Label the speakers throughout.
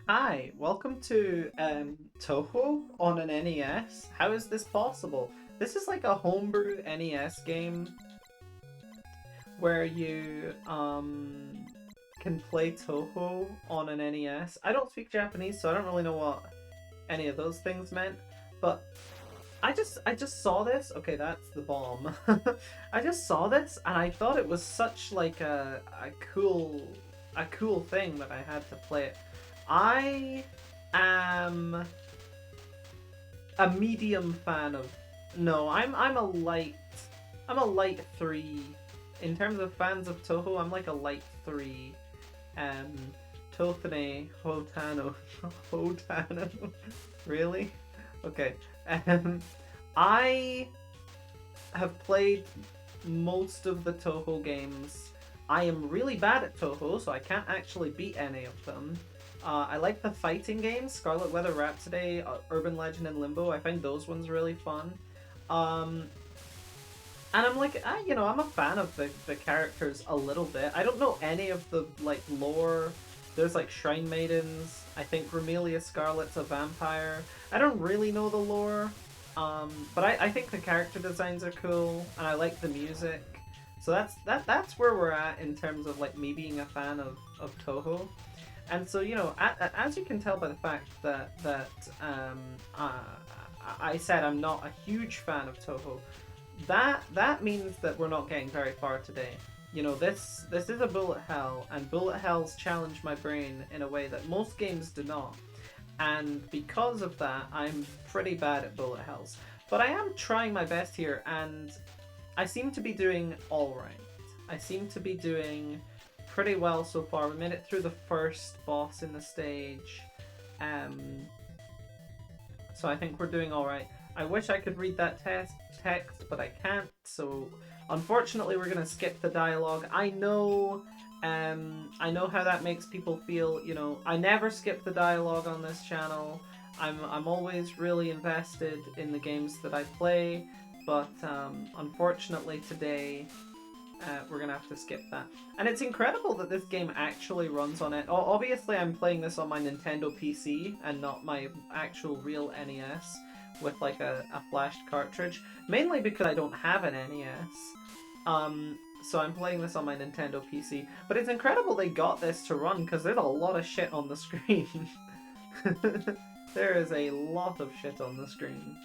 Speaker 1: Hi, welcome to Touhou on an NES. How is this possible? This is like a homebrew NES game where you can play Touhou on an NES. I don't speak Japanese, so I don't really know what any of those things meant, but I just saw this. Okay, that's the bomb. I just saw this and I thought it was such like a cool thing that I had to play it. I am a medium fan of. No, I'm a light three. In terms of fans of Toho, I'm like a light three. Um, Tofane Hotano Hotano. Really? Okay. Um, I have played most of the Toho games. I am really bad at Toho, so I can't actually beat any of them. I like the fighting games, Scarlet Weather Rhapsody, Urban Legend, and Limbo. I find those ones really fun. Um, and I'm like, I'm a fan of the characters a little bit. I don't know any of the like lore. There's like Shrine Maidens. I think Romelia Scarlet's a vampire. I don't really know the lore. But I think the character designs are cool, and I like the music. So that's where we're at in terms of like me being a fan of Toho. And so as you can tell by the fact that I said I'm not a huge fan of Toho, that means that we're not getting very far today. This is a bullet hell, and bullet hells challenge my brain in a way that most games do not. And because of that, I'm pretty bad at bullet hells. But I am trying my best here, and I seem to be doing all right. I seem to be doing pretty well so far. We made it through the first boss in the stage. Um, so I think we're doing all right. I wish I could read that text, but I can't. So unfortunately, we're gonna skip the dialogue. I know how that makes people feel. I never skip the dialogue on this channel. I'm always really invested in the games that I play, but unfortunately today we're gonna have to skip that. And it's incredible that this game actually runs on it. Obviously, I'm playing this on my Nintendo PC and not my actual real NES with like a flashed cartridge. Mainly because I don't have an NES. So I'm playing this on my Nintendo PC. But it's incredible they got this to run because there's a lot of shit on the screen. There is a lot of shit on the screen.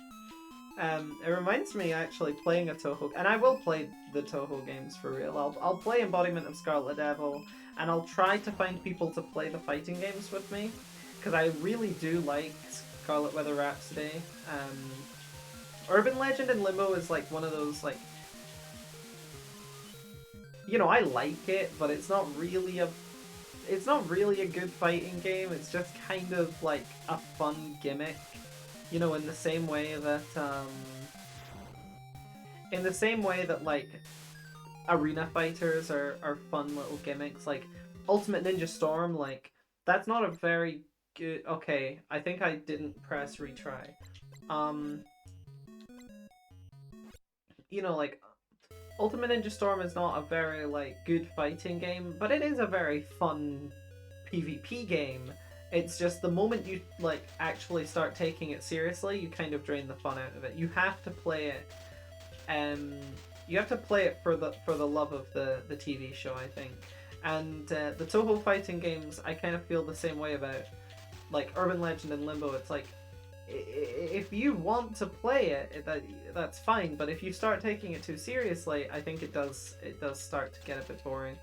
Speaker 1: It reminds me actually playing a Touhou, and I will play the Touhou games for real. I'll play Embodiment of Scarlet Devil, and I'll try to find people to play the fighting games with me, because I really do like Scarlet Weather Rhapsody. Urban Legend and Limbo is like one of those like, I like it, but it's not really a good fighting game. It's just kind of like a fun gimmick. In the same way that like arena fighters are fun little gimmicks, like Ultimate Ninja Storm, like that's not a very good. Okay, I think I didn't press retry. Um, like Ultimate Ninja Storm is not a very like good fighting game, but it is a very fun PvP game. It's just the moment you like actually start taking it seriously, you kind of drain the fun out of it. You have to play it, um, you have to play it for the love of the TV show, I think. And the Toho fighting games, I kind of feel the same way about, like Urban Legend and Limbo. It's like if you want to play it, that's fine. But if you start taking it too seriously, I think it does start to get a bit boring.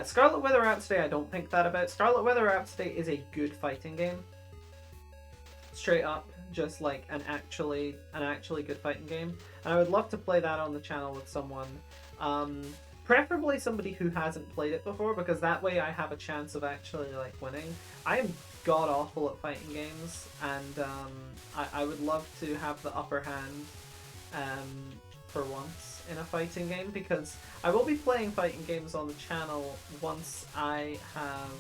Speaker 1: Scarlet Weather Rhapsody, I don't think that about. Scarlet Weather Rhapsody is a good fighting game. Straight up, just like an actually good fighting game. And I would love to play that on the channel with someone. Preferably somebody who hasn't played it before, because that way I have a chance of actually like winning. I am god awful at fighting games, and I would love to have the upper hand for once in a fighting game, because I will be playing fighting games on the channel once I have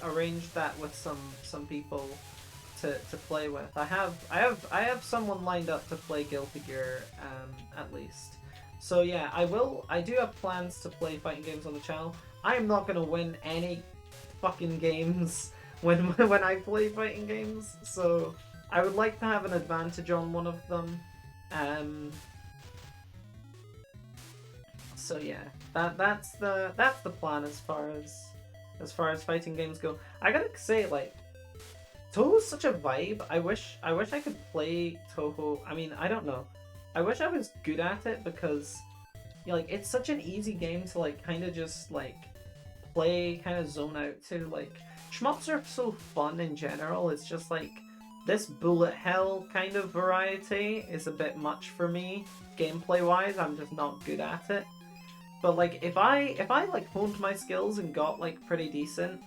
Speaker 1: arranged that with some people to play with. I have someone lined up to play Guilty Gear at least. So yeah, I do have plans to play fighting games on the channel. I am not going to win any fucking games when when I play fighting games. So I would like to have an advantage on one of them. Um, so yeah, that's the plan as far as fighting games go. I gotta say, like, Touhou's such a vibe. I wish I could play Touhou. I mean, I don't know. I wish I was good at it because, you know, like, it's such an easy game to like kind of just like play, kind of zone out to. Like, shmups are so fun in general. It's just like this bullet hell kind of variety is a bit much for me gameplay wise. I'm just not good at it. But like if I like honed my skills and got like pretty decent,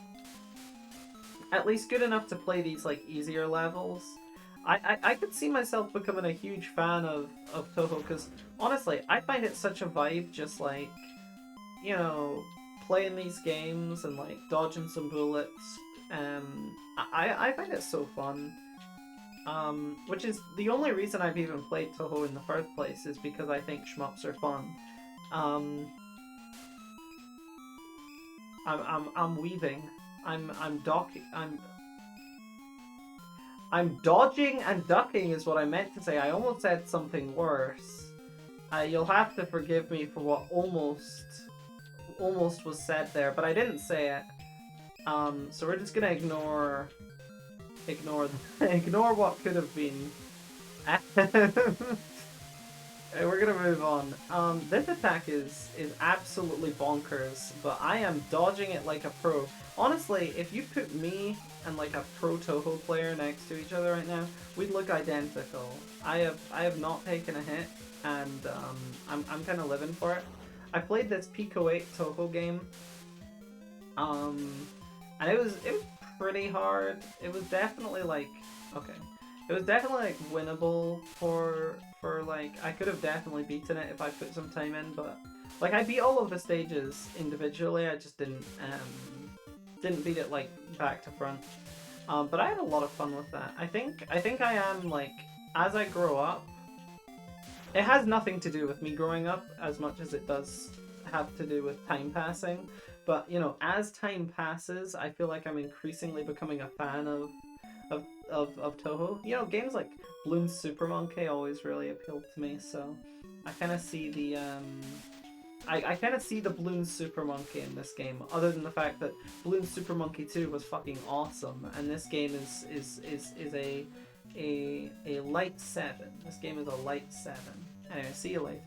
Speaker 1: at least good enough to play these like easier levels, I could see myself becoming a huge fan of Touhou because honestly, I find it such a vibe just like, you know, playing these games and like dodging some bullets. I find it so fun. Which is the only reason I've even played Touhou in the first place is because I think shmups are fun. Um, I'm weaving. I'm docking. I'm dodging and ducking is what I meant to say. I almost said something worse. You'll have to forgive me for what almost was said there, but I didn't say it. So we're just gonna ignore ignore what could have been. We're gonna move on. This attack is absolutely bonkers, but I am dodging it like a pro. Honestly, if you put me and like a pro Touhou player next to each other right now, we'd look identical. I have not taken a hit, and I'm kind of living for it. I played this Pico 8 Touhou game, and it was pretty hard. It was definitely like, okay, it was definitely like winnable for like, I could have definitely beaten it if I put some time in, but like I beat all of the stages individually. I just didn't beat it like back to front. But I had a lot of fun with that. I think I am like, as I grow up, it has nothing to do with me growing up as much as it does have to do with time passing. But you know, as time passes, I feel like I'm increasingly becoming a fan of Touhou. You know, games like Bloons Super Monkey always really appealed to me, so I kind of see the I kind of see the Bloons Super Monkey in this game. Other than the fact that Bloons Super Monkey 2 was fucking awesome, and this game is a light 7. This game is a light 7. Anyway, see you later.